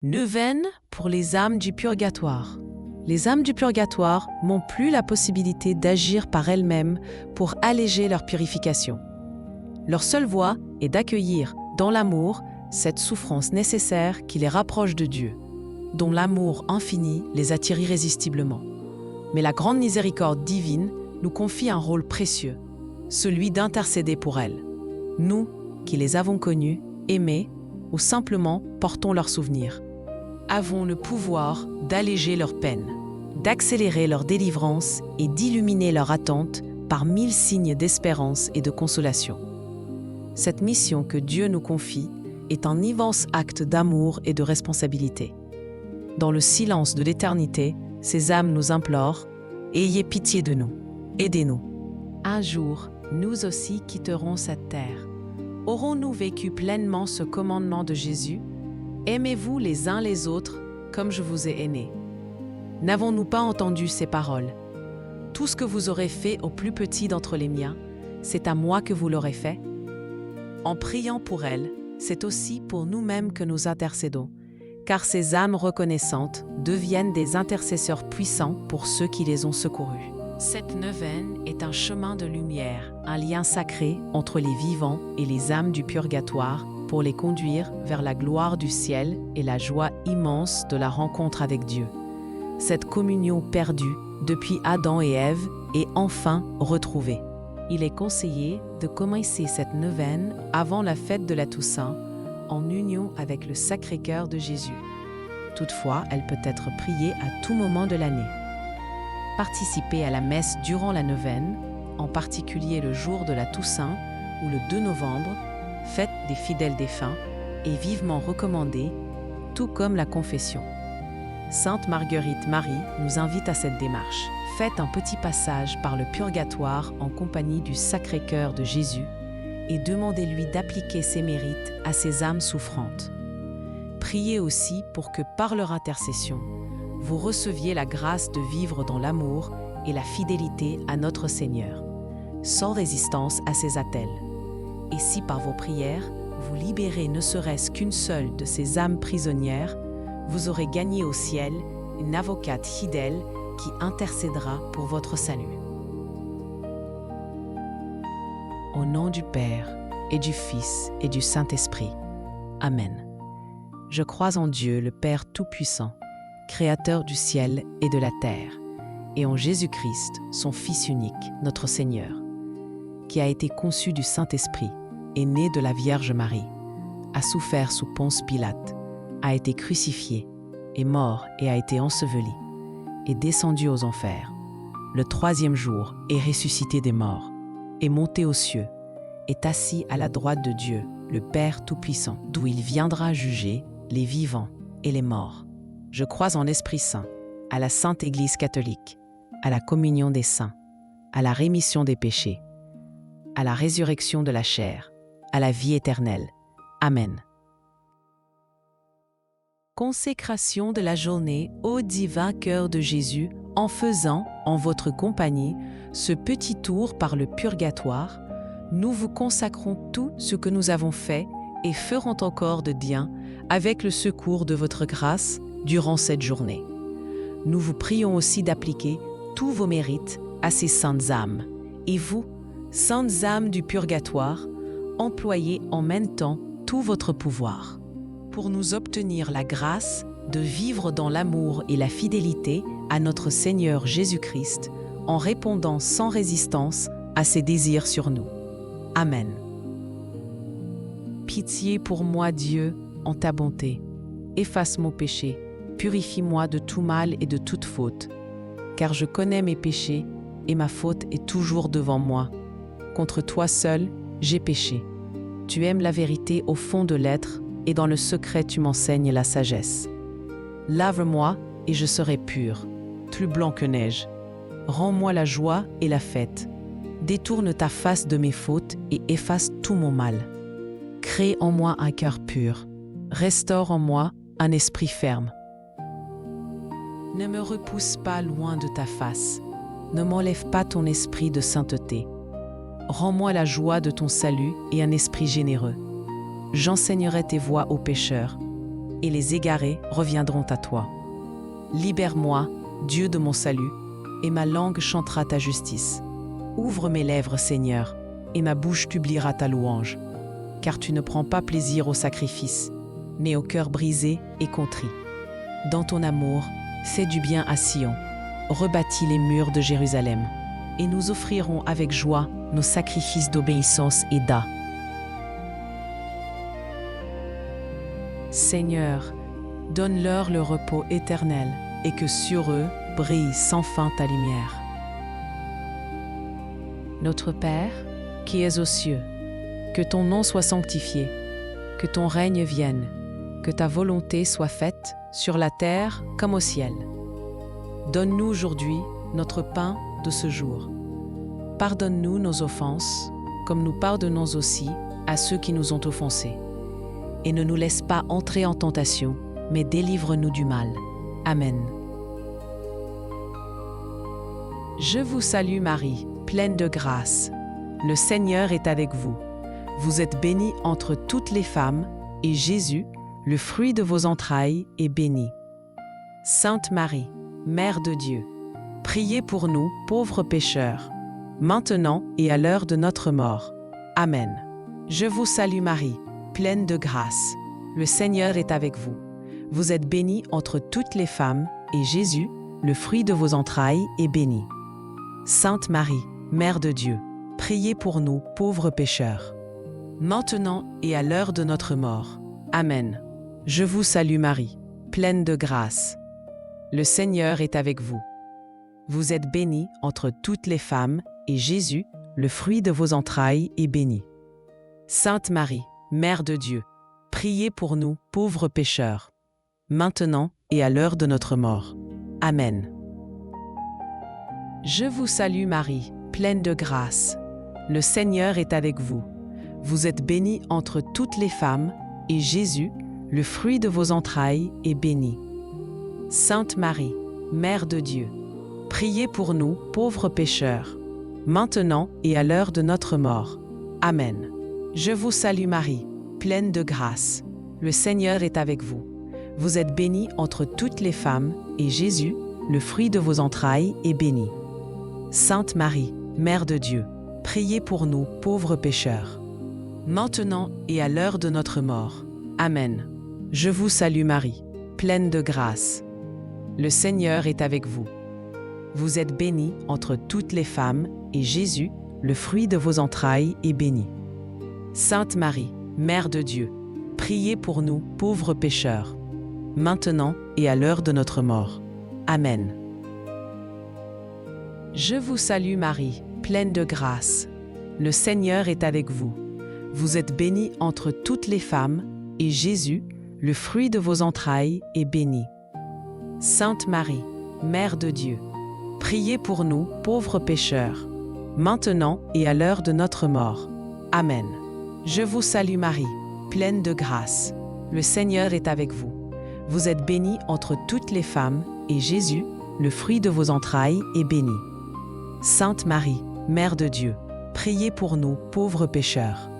Neuvaine pour les âmes du purgatoire. Les âmes du purgatoire n'ont plus la possibilité d'agir par elles-mêmes pour alléger leur purification. Leur seule voie est d'accueillir, dans l'amour, cette souffrance nécessaire qui les rapproche de Dieu, dont l'amour infini les attire irrésistiblement. Mais la grande miséricorde divine nous confie un rôle précieux, celui d'intercéder pour elles. Nous, qui les avons connues, aimées, ou simplement portons leurs souvenirs, avons le pouvoir d'alléger leurs peines, d'accélérer leur délivrance et d'illuminer leur attente par 1000 signes d'espérance et de consolation. Cette mission que Dieu nous confie est un immense acte d'amour et de responsabilité. Dans le silence de l'éternité, ces âmes nous implorent « Ayez pitié de nous, aidez-nous ». Un jour, nous aussi quitterons cette terre. Aurons-nous vécu pleinement ce commandement de Jésus ? Aimez-vous les uns les autres comme je vous ai aimés. N'avons-nous pas entendu ces paroles ? Tout ce que vous aurez fait au plus petit d'entre les miens, c'est à moi que vous l'aurez fait. En priant pour elles, c'est aussi pour nous-mêmes que nous intercédons, car ces âmes reconnaissantes deviennent des intercesseurs puissants pour ceux qui les ont secourus. Cette neuvaine est un chemin de lumière, un lien sacré entre les vivants et les âmes du purgatoire pour les conduire vers la gloire du ciel et la joie immense de la rencontre avec Dieu. Cette communion perdue depuis Adam et Ève est enfin retrouvée. Il est conseillé de commencer cette neuvaine avant la fête de la Toussaint, en union avec le Sacré-Cœur de Jésus. Toutefois, elle peut être priée à tout moment de l'année. Participez à la messe durant la neuvaine, en particulier le jour de la Toussaint ou le 2 novembre, fête des fidèles défunts, est vivement recommandée, tout comme la confession. Sainte Marguerite Marie nous invite à cette démarche. Faites un petit passage par le purgatoire en compagnie du Sacré-Cœur de Jésus et demandez-lui d'appliquer ses mérites à ces âmes souffrantes. Priez aussi pour que, par leur intercession, vous receviez la grâce de vivre dans l'amour et la fidélité à notre Seigneur, sans résistance à ses attelles. Et si par vos prières, vous libérez ne serait-ce qu'une seule de ces âmes prisonnières, vous aurez gagné au ciel une avocate fidèle qui intercédera pour votre salut. Au nom du Père, et du Fils, et du Saint-Esprit. Amen. Je crois en Dieu, le Père Tout-Puissant, Créateur du ciel et de la terre, et en Jésus-Christ, son Fils unique, notre Seigneur, qui a été conçu du Saint-Esprit, est né de la Vierge Marie, a souffert sous Ponce Pilate, a été crucifié, est mort et a été enseveli, est descendu aux enfers. Le 3e jour est ressuscité des morts, est monté aux cieux, est assis à la droite de Dieu, le Père Tout-Puissant, d'où il viendra juger les vivants et les morts. Je crois en l'Esprit Saint, à la Sainte Église catholique, à la communion des saints, à la rémission des péchés, à la résurrection de la chair, à la vie éternelle. Amen. Consécration de la journée au divin cœur de Jésus en faisant, en votre compagnie, ce petit tour par le purgatoire, nous vous consacrons tout ce que nous avons fait et ferons encore de bien avec le secours de votre grâce durant cette journée. Nous vous prions aussi d'appliquer tous vos mérites à ces saintes âmes. Et vous, saintes âmes du purgatoire, employez en même temps tout votre pouvoir pour nous obtenir la grâce de vivre dans l'amour et la fidélité à notre Seigneur Jésus-Christ en répondant sans résistance à ses désirs sur nous. Amen. Pitié pour moi, Dieu, en ta bonté. Efface mon péché, purifie-moi de tout mal et de toute faute, car je connais mes péchés et ma faute est toujours devant moi. Contre toi seul, j'ai péché. Tu aimes la vérité au fond de l'être et dans le secret tu m'enseignes la sagesse. Lave-moi et je serai pur, plus blanc que neige. Rends-moi la joie et la fête. Détourne ta face de mes fautes et efface tout mon mal. Crée en moi un cœur pur. Restaure en moi un esprit ferme. Ne me repousse pas loin de ta face. Ne m'enlève pas ton esprit de sainteté. Rends-moi la joie de ton salut et un esprit généreux. J'enseignerai tes voies aux pécheurs. et les égarés reviendront à toi. Libère-moi, Dieu de mon salut, et ma langue chantera ta justice. Ouvre mes lèvres, Seigneur, et ma bouche publiera ta louange. Car tu ne prends pas plaisir au sacrifice, mais au cœur brisé et contrit. Dans ton amour, fais du bien à Sion, rebâtis les murs de Jérusalem, et nous offrirons avec joie nos sacrifices d'obéissance et d'as. Seigneur, donne-leur le repos éternel, et que sur eux brille sans fin ta lumière. Notre Père, qui es aux cieux, que ton nom soit sanctifié, que ton règne vienne, que ta volonté soit faite sur la terre comme au ciel. Donne-nous aujourd'hui notre pain de ce jour. Pardonne-nous nos offenses, comme nous pardonnons aussi à ceux qui nous ont offensés. Et ne nous laisse pas entrer en tentation, mais délivre-nous du mal. Amen. Je vous salue Marie, pleine de grâce. Le Seigneur est avec vous. Vous êtes bénie entre toutes les femmes, et Jésus, le fruit de vos entrailles, est béni. Sainte Marie, Mère de Dieu, priez pour nous, pauvres pécheurs, maintenant et à l'heure de notre mort. Amen. Je vous salue Marie, pleine de grâce. Le Seigneur est avec vous. Vous êtes bénie entre toutes les femmes, et Jésus, le fruit de vos entrailles, est béni. Sainte Marie, Mère de Dieu, priez pour nous, pauvres pécheurs, maintenant et à l'heure de notre mort. Amen. Je vous salue Marie, pleine de grâce. Le Seigneur est avec vous. Vous êtes bénie entre toutes les femmes, et Jésus, le fruit de vos entrailles, est béni. Sainte Marie, Mère de Dieu, priez pour nous, pauvres pécheurs, maintenant et à l'heure de notre mort. Amen. Je vous salue Marie, pleine de grâce. Le Seigneur est avec vous. Vous êtes bénie entre toutes les femmes, et Jésus, le fruit de vos entrailles, est béni. Sainte Marie, Mère de Dieu, priez pour nous, pauvres pécheurs, maintenant et à l'heure de notre mort. Amen. Je vous salue Marie, pleine de grâce. Le Seigneur est avec vous. Vous êtes bénie entre toutes les femmes, et Jésus, le fruit de vos entrailles, est béni. Sainte Marie, Mère de Dieu, priez pour nous, pauvres pécheurs, maintenant et à l'heure de notre mort. Amen. Je vous salue Marie, pleine de grâce. Le Seigneur est avec vous. Vous êtes bénie entre toutes les femmes, et Jésus, le fruit de vos entrailles, est béni. Sainte Marie, Mère de Dieu, priez pour nous, pauvres pécheurs, maintenant et à l'heure de notre mort. Amen. Je vous salue Marie, pleine de grâce. Le Seigneur est avec vous. Vous êtes bénie entre toutes les femmes, et Jésus, le fruit de vos entrailles, est béni. Sainte Marie, Mère de Dieu, priez pour nous, pauvres pécheurs, maintenant et à l'heure de notre mort. Amen. Je vous salue Marie, pleine de grâce. Le Seigneur est avec vous. Vous êtes bénie entre toutes les femmes, et Jésus, le fruit de vos entrailles, est béni. Sainte Marie, Mère de Dieu, priez pour nous, pauvres pécheurs,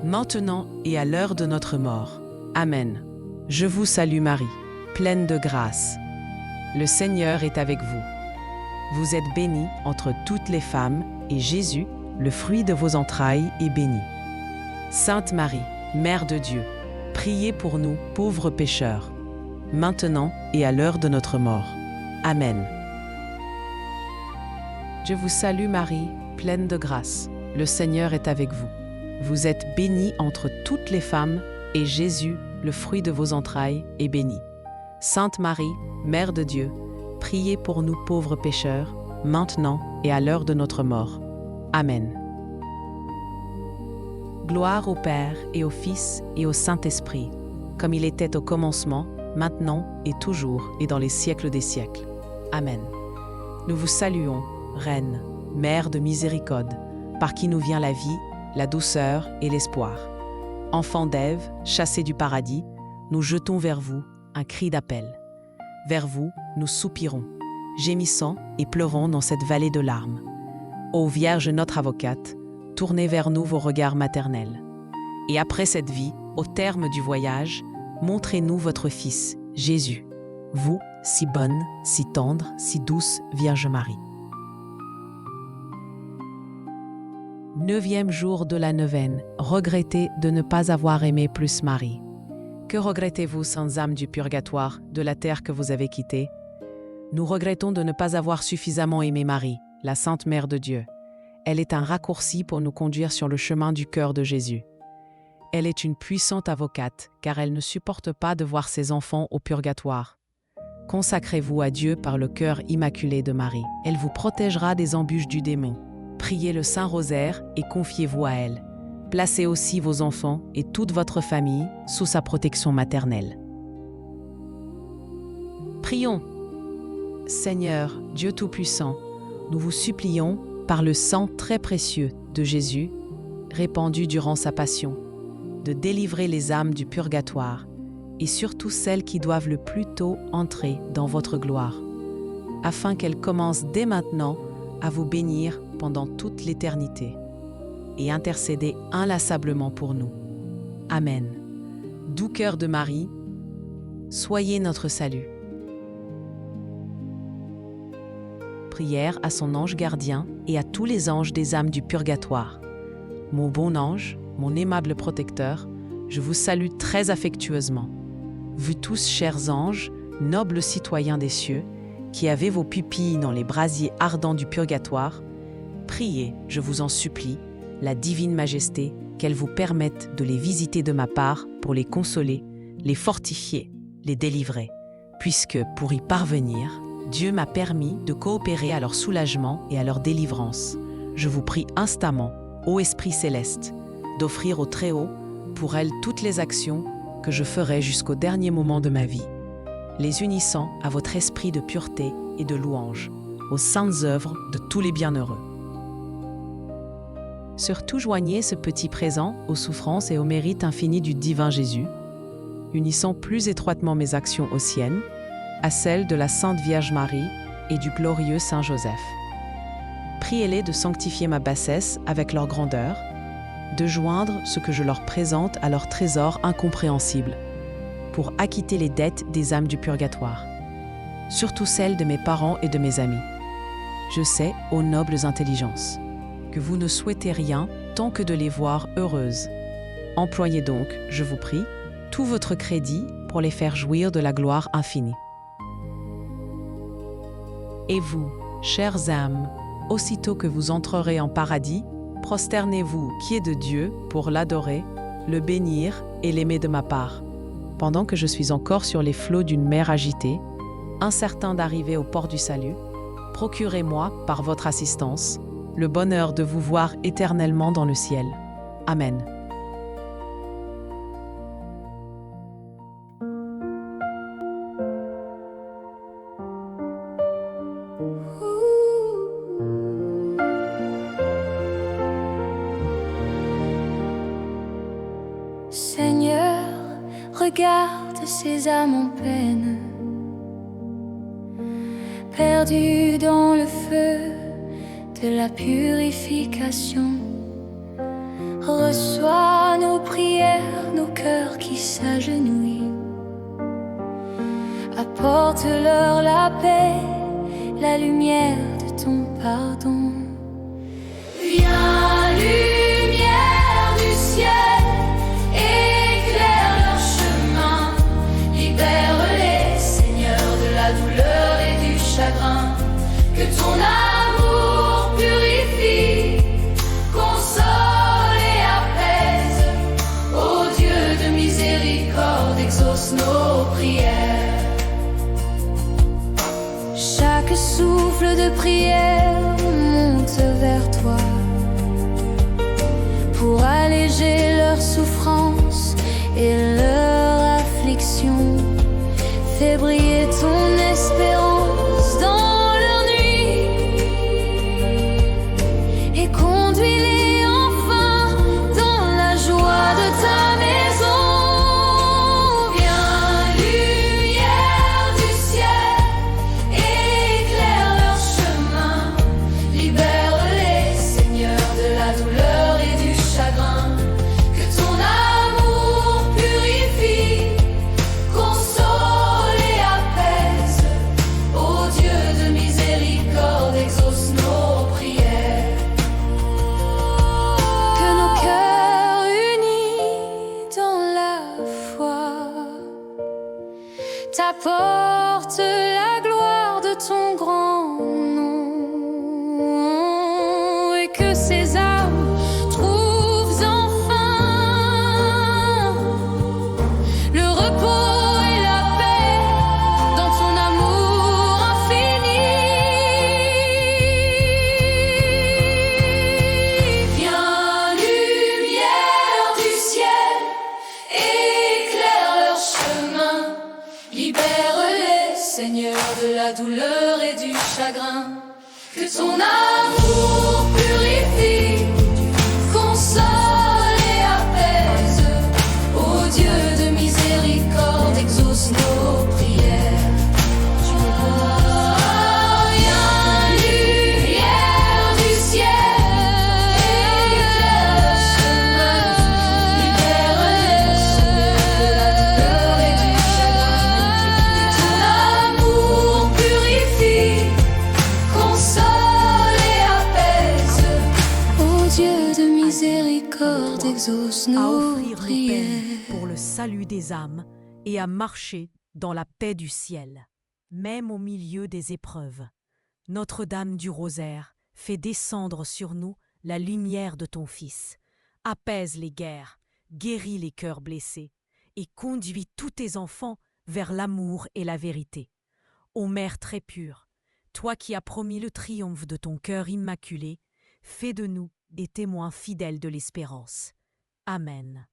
maintenant et à l'heure de notre mort. Amen. Je vous salue Marie, pleine de grâce. Le Seigneur est avec vous. Vous êtes bénie entre toutes les femmes, et Jésus, le fruit de vos entrailles, est béni. Sainte Marie, Mère de Dieu, priez pour nous, pauvres pécheurs, maintenant et à l'heure de notre mort. Amen. Je vous salue Marie, pleine de grâce. Le Seigneur est avec vous. Vous êtes bénie entre toutes les femmes, et Jésus, le fruit de vos entrailles, est béni. Sainte Marie, Mère de Dieu, priez pour nous pauvres pécheurs, maintenant et à l'heure de notre mort. Amen. Gloire au Père et au Fils et au Saint-Esprit, comme il était au commencement, maintenant et toujours et dans les siècles des siècles. Amen. Nous vous saluons, Reine, Mère de miséricorde, par qui nous vient la vie, la douceur et l'espoir. Enfants d'Ève, chassés du paradis, nous jetons vers vous un cri d'appel. Vers vous, nous soupirons, gémissant et pleurons dans cette vallée de larmes. Ô Vierge notre avocate, tournez vers nous vos regards maternels. Et après cette vie, au terme du voyage, montrez-nous votre Fils, Jésus. Vous, si bonne, si tendre, si douce Vierge Marie. 9e jour de la neuvaine, regrettez de ne pas avoir aimé plus Marie. Que regrettez-vous, saintes âmes du purgatoire, de la terre que vous avez quittée? Nous regrettons de ne pas avoir suffisamment aimé Marie, la Sainte Mère de Dieu. Elle est un raccourci pour nous conduire sur le chemin du cœur de Jésus. Elle est une puissante avocate, car elle ne supporte pas de voir ses enfants au purgatoire. Consacrez-vous à Dieu par le cœur immaculé de Marie. Elle vous protégera des embûches du démon. Priez le Saint-Rosaire et confiez-vous à elle. Placez aussi vos enfants et toute votre famille sous sa protection maternelle. Prions. Seigneur, Dieu Tout-Puissant, nous vous supplions, par le sang très précieux de Jésus, répandu durant sa passion, de délivrer les âmes du purgatoire, et surtout celles qui doivent le plus tôt entrer dans votre gloire, afin qu'elles commencent dès maintenant à vous bénir pendant toute l'éternité, et intercéder inlassablement pour nous. Amen. Doux cœur de Marie, soyez notre salut. Prière à son ange gardien et à tous les anges des âmes du purgatoire. Mon bon ange, mon aimable protecteur, je vous salue très affectueusement. Vous tous, chers anges, nobles citoyens des cieux, qui avez vos pupilles dans les brasiers ardents du purgatoire, priez, je vous en supplie, la divine majesté, qu'elle vous permette de les visiter de ma part pour les consoler, les fortifier, les délivrer, puisque, pour y parvenir, Dieu m'a permis de coopérer à leur soulagement et à leur délivrance. Je vous prie instamment, ô Esprit céleste, d'offrir au Très-Haut, pour elle, toutes les actions que je ferai jusqu'au dernier moment de ma vie, les unissant à votre esprit de pureté et de louange, aux saintes œuvres de tous les bienheureux. Surtout joignez ce petit présent aux souffrances et au mérite infini du divin Jésus, unissant plus étroitement mes actions aux siennes, à celles de la Sainte Vierge Marie et du glorieux Saint Joseph. Priez-les de sanctifier ma bassesse avec leur grandeur, de joindre ce que je leur présente à leur trésor incompréhensible, pour acquitter les dettes des âmes du purgatoire, surtout celles de mes parents et de mes amis. Je sais, ô nobles intelligences, que vous ne souhaitez rien tant que de les voir heureuses. Employez donc, je vous prie, tout votre crédit pour les faire jouir de la gloire infinie. Et vous, chères âmes, aussitôt que vous entrerez en paradis, prosternez-vous qui est de Dieu pour l'adorer, le bénir et l'aimer de ma part. Pendant que je suis encore sur les flots d'une mer agitée, incertain d'arriver au port du salut, procurez-moi, par votre assistance, le bonheur de vous voir éternellement dans le ciel. Amen. Seigneur, regarde ces âmes en peine, perdues dans le feu de la purification. Reçois nos prières, nos cœurs qui s'agenouillent. Apporte-leur la paix, la lumière de ton pardon. Viens, lumière du ciel, éclaire leur chemin. Libère-les, Seigneur, de la douleur et du chagrin. Que ton amour purifie, console et apaise. Ô Dieu de miséricorde, exauce nos prières. Chaque souffle de prière monte vers toi pour alléger leur souffrance et leur affliction. Fais briller ton espérance dans leur nuit et conduis-les enfin dans la joie de ta maison. Viens, lumière du ciel, éclaire leur chemin. Libère-les, Seigneur, de la douleur et du chagrin. Que ton amour purifie, t'apporte la gloire de ton grand nom, et que ces âmes trouvent enfin le repos et la paix dans ton amour infini. Viens, lumière du ciel, éclaire leur chemin, libère-les, Seigneur, de la douleur et du chagrin. Que ton amour purifie, console et apaise. Ô Dieu de miséricorde, exauce nos prières. Viens, lumière du ciel, éclaire leur chemin, libère-les, Seigneur, de la douleur et du chagrin. Que ton amour purifie, console et apaise. Ô Dieu de miséricorde, exauce à nos offrir nos prières. peines pour le salut des âmes et à marcher dans la paix du ciel, même au milieu des épreuves. Notre-Dame du Rosaire, fais descendre sur nous la lumière de ton Fils. Apaise les guerres, guéris les cœurs blessés et conduis tous tes enfants vers l'amour et la vérité. Ô Mère très pure, toi qui as promis le triomphe de ton cœur immaculé, fais de nous des témoins fidèles de l'espérance. Amen.